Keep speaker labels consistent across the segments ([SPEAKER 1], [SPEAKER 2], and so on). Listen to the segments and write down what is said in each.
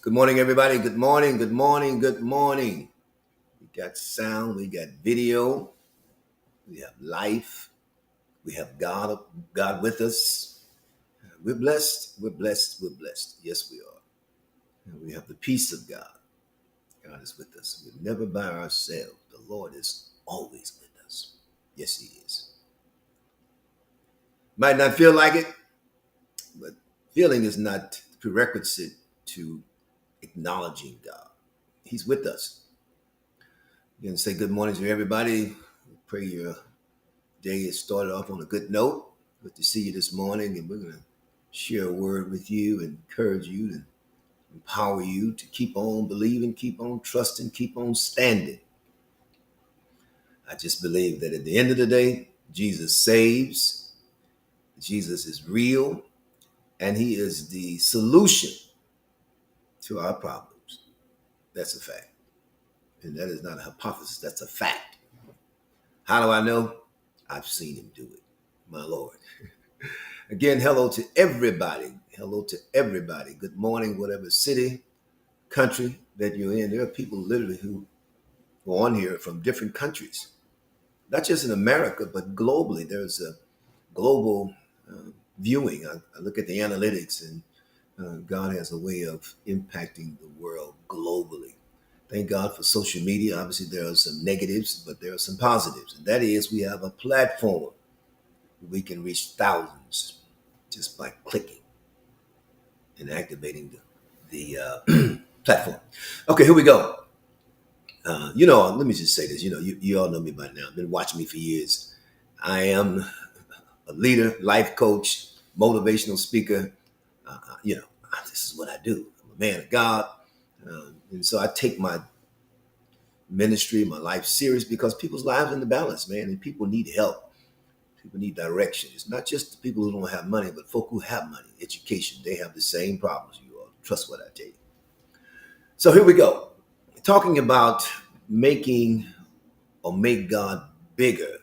[SPEAKER 1] Good morning, everybody. Good morning, good morning, good morning. We got sound, we got video, we have life, we have God with us. We're blessed, we're blessed, we're blessed. Yes, we are. And we have the peace of God. God is with us. We're never by ourselves. The Lord is always with us. Yes, He is. Might not feel like it, but feeling is not prerequisite to acknowledging God. He's with us. Again, say good morning to everybody. Pray your day is started off on a good note. Good to see you this morning, and we're going to share a word with you, encourage you, and empower you to keep on believing, keep on trusting, keep on standing. I just believe that at the end of the day, Jesus saves, Jesus is real, and He is the solution to our problems. That's a fact. And that is not a hypothesis, that's a fact. How do I know? I've seen Him do it, my Lord. Again, hello to everybody. Hello to everybody. Good morning, whatever city, country that you're in. There are people literally who are on here from different countries, not just in America, but globally. There's a global viewing. I look at the analytics, and God has a way of impacting the world globally. Thank God for social media. Obviously, there are some negatives, but there are some positives. And that is, we have a platform where we can reach thousands just by clicking and activating the platform. Okay, here we go. Let me just say this. You all know me by now. Been watching me for years. I am a leader, life coach, motivational speaker. This is what I do. I'm a man of God. And so I take my ministry, my life serious because people's lives are in the balance, man. And people need help. People need direction. It's not just the people who don't have money, but folk who have money, education. They have the same problems you all. Trust what I tell you. So here we go. Talking about making or make God bigger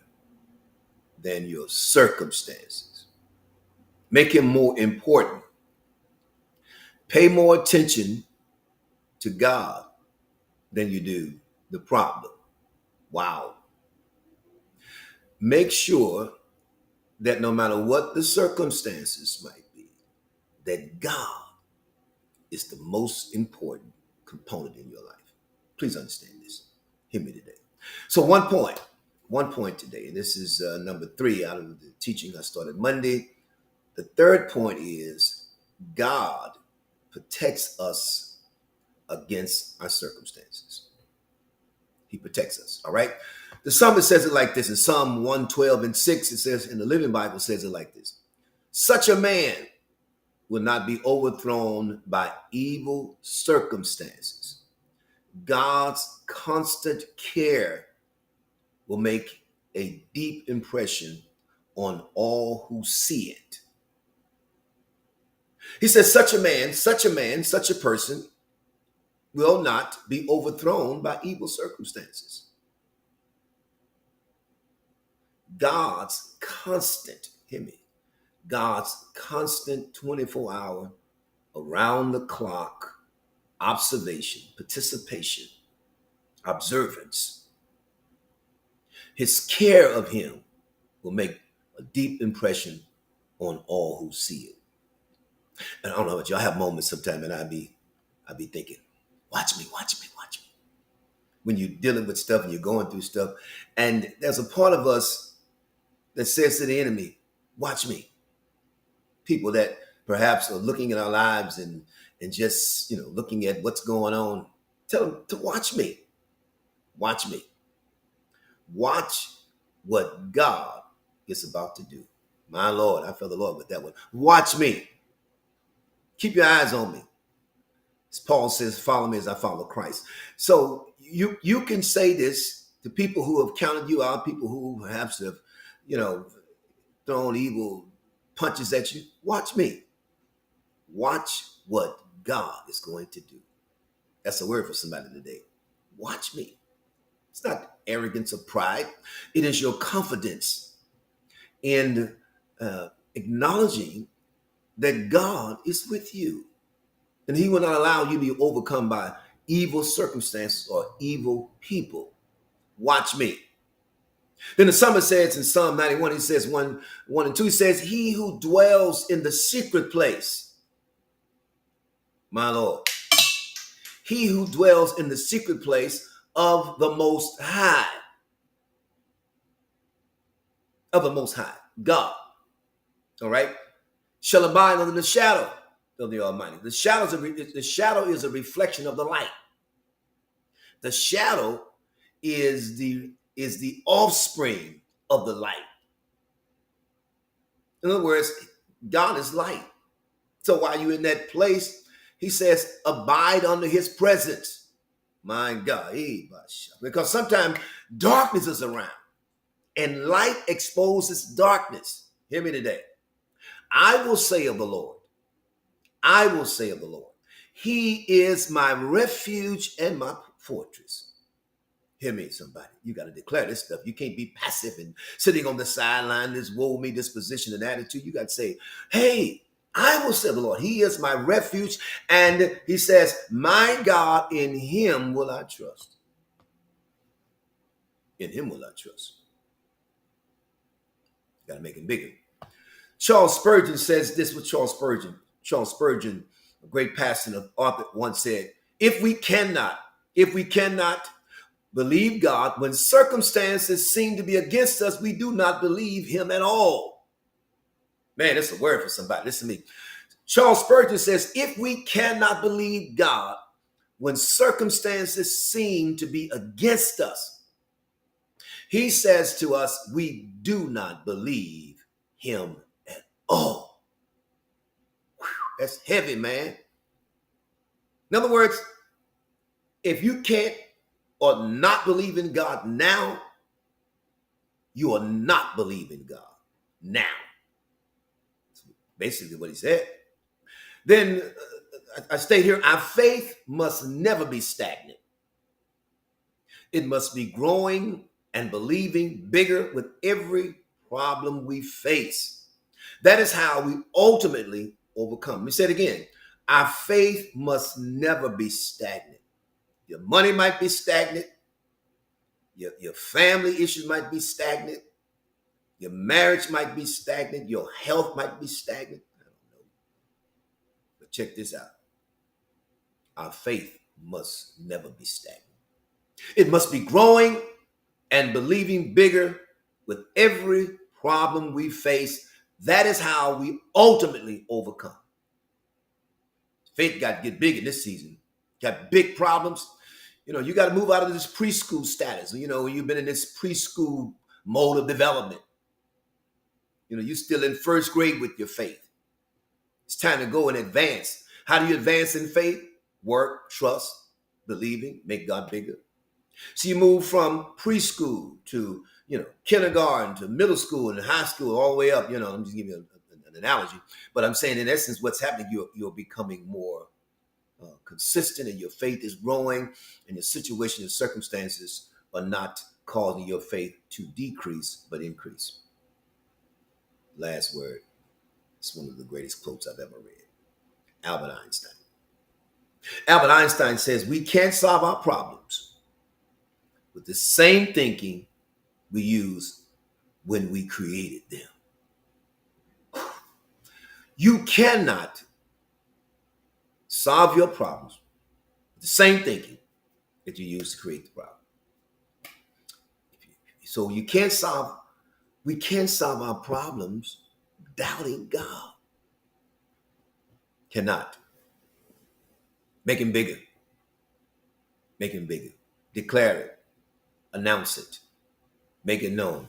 [SPEAKER 1] than your circumstances. Make Him more important. Pay more attention to God than you do the problem. Wow. Make sure that no matter what the circumstances might be, that God is the most important component in your life. Please understand this. Hear me today. So one point today, and this is number 3 out of the teaching I started Monday. The third point is God protects us against our circumstances. He protects us, all right? The psalmist says it like this in Psalm 112:6. It says, in the Living Bible says it like this. Such a man will not be overthrown by evil circumstances. God's constant care will make a deep impression on all who see it. He says, such a person will not be overthrown by evil circumstances. God's constant, hear me, God's constant 24-hour, around the clock observation, participation, observance. His care of him will make a deep impression on all who see it. And I don't know about you, I have moments sometimes and I be thinking, watch me. When you're dealing with stuff and you're going through stuff, and there's a part of us that says to the enemy, watch me. People that perhaps are looking at our lives and just, looking at what's going on, tell them to watch me. Watch me. Watch what God is about to do. My Lord, I felt the Lord with that one. Watch me. Keep your eyes on me. As Paul says, follow me as I follow Christ. So you can say this to people who have counted you out, people who perhaps have, thrown evil punches at you. Watch me. Watch what God is going to do. That's a word for somebody today. Watch me. It's not arrogance or pride. It is your confidence in acknowledging that God is with you. And he will not allow you to be overcome by evil circumstances or evil people. Watch me. Then the psalmist says in Psalm 91, he says 1 and 2, he says, he who dwells in the secret place, my Lord, he who dwells in the secret place of the Most High, God, all right, shall abide under the shadow of the Almighty. The shadow is a reflection of the light. The shadow is the offspring of the light. In other words, God is light. So while you're in that place, he says, abide under his presence. My God. Because sometimes darkness is around and light exposes darkness. Hear me today. I will say of the Lord, he is my refuge and my fortress. Hear me, somebody. You got to declare this stuff. You can't be passive and sitting on the sideline, this woe me disposition and attitude. You got to say, hey, I will say of the Lord, he is my refuge. And he says, my God, in him will I trust. In him will I trust. Got to make him bigger. Charles Spurgeon says this with Charles Spurgeon, a great pastor of author, once said, if we cannot believe God when circumstances seem to be against us, we do not believe him at all. Man, that's a word for somebody. Listen to me. Charles Spurgeon says, if we cannot believe God when circumstances seem to be against us, he says to us, we do not believe him at all. Whew, that's heavy, man. In other words, if you can't or not believe in God now, you are not believing God now. That's basically what he said. Then I state here, our faith must never be stagnant. It must be growing and believing bigger with every problem we face. That is how we ultimately overcome. Let me say it again. Our faith must never be stagnant. Your money might be stagnant. Your family issues might be stagnant. Your marriage might be stagnant. Your health might be stagnant. I don't know. But check this out. Our faith must never be stagnant. It must be growing and believing bigger with every problem we face. That is how we ultimately overcome. Faith got to get big in this season. Got big problems. You got to move out of this preschool status. You've been in this preschool mode of development. You're still in first grade with your faith. It's time to go and advance. How do you advance in faith? Work, trust, believing, make God bigger. So you move from preschool to, kindergarten to middle school and high school all the way up. I'm just giving you an analogy. But I'm saying in essence, what's happening, you're becoming more consistent and your faith is growing and your situation and circumstances are not causing your faith to decrease but increase. Last word. It's one of the greatest quotes I've ever read. Albert Einstein. Albert Einstein says we can't solve our problems with the same thinking we used when we created them. You cannot solve your problems with the same thinking that you used to create the problem. So we can't solve our problems doubting God. Cannot. Make him bigger. Make him bigger. Declare it. Announce it. Make it known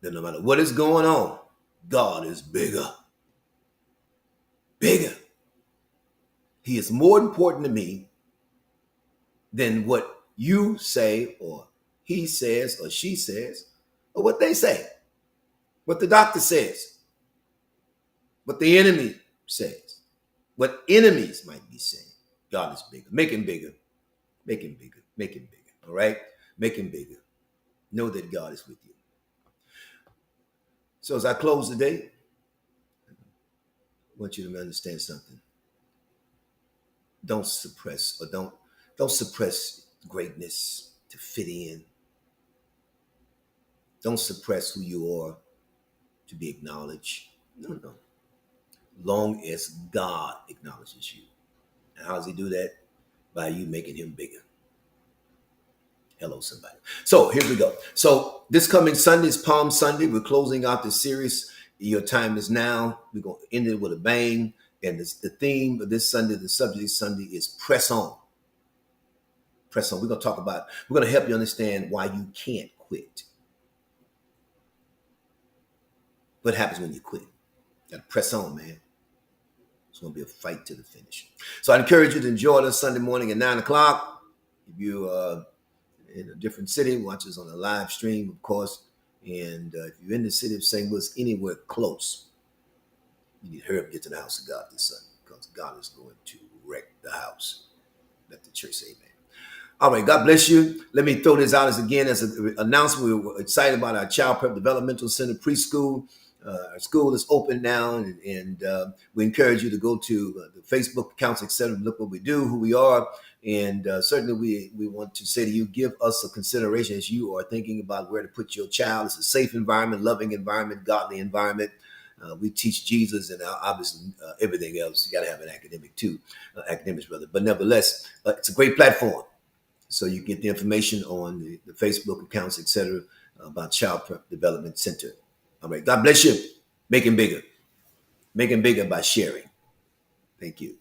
[SPEAKER 1] that no matter what is going on, God is bigger. Bigger. He is more important to me than what you say or he says or she says or what they say, what the doctor says, what the enemy says, what enemies might be saying. God is bigger. Make him bigger. Make him bigger. Make him bigger. All right? Make him bigger. Know that God is with you. So as I close today, I want you to understand something. don't suppress or don't suppress greatness to fit in. Don't suppress who you are to be acknowledged. No, no. Long as God acknowledges you. And how does he do that? By you making him bigger. Hello, somebody. So here we go. So this coming Sunday is Palm Sunday. We're closing out the series. Your time is now. We're going to end it with a bang. And the theme of this Sunday, the subject of this Sunday is press on. Press on. We're going to help you understand why you can't quit. What happens when you quit? You got to press on, man. It's going to be a fight to the finish. So I encourage you to enjoy this Sunday morning at 9 o'clock. If you in a different city, watch us on a live stream, of course. And if you're in the city of St. Louis, anywhere close, you need to hurry up and get to the house of God this Sunday, because God is going to wreck the house. Let the church say amen. All right, God bless you. Let me throw this out as an announcement. We're excited about our Child Prep Developmental Center preschool. Our school is open now, and we encourage you to go to the Facebook accounts, etc. Look what we do, who we are, and certainly we want to say to you, give us a consideration as you are thinking about where to put your child. It's a safe environment, loving environment, godly environment. We teach Jesus, and obviously everything else. You got to have an academics brother. But nevertheless, it's a great platform. So you get the information on the Facebook accounts, etc., about Child Prep Development Center. All right. God bless you. Make him bigger. Make him bigger by sharing. Thank you.